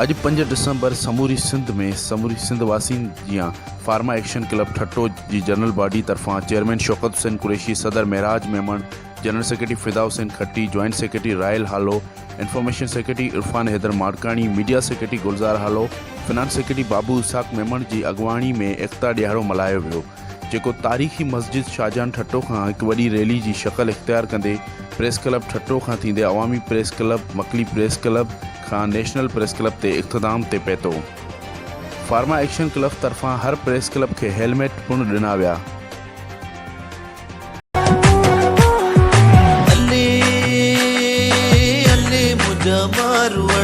अॼु 5 डिसंबर समूरी सिंध वासियुनि जियां फार्मा एक्शन क्लब ठट्टो जी जनरल बॉडी तरफ़ां चेयरमैन शौकत हुसैन कुरैशी, सदर Maharaj Memon, general secretary Fida Hussain Khatti, joint secretary Rayal Halo, information secretary Irfan Haider Markani, media secretary Gulzar Halo, finance secretary Babu Ishaq Memon ji अॻुवाणी में एकता ॾियारो मल्हायो वियो, जेको तारीख़ी मस्जिद शाहजहान ठट्टो खां हिकु वॾी रैली जी शक्ल इख्तियार कंदे प्रेस क्लब ठट्टो खां थींदे अवामी प्रेस क्लब, मकली प्रेस क्लब खां नेशनल प्रेस क्लब ते इख्तिताम ते पहुतो। फार्मा एक्शन क्लब तरफ़ां हर प्रेस क्लब खे हेलमेट पिणु ॾिना विया। अली अली मुझा मारवाड़ी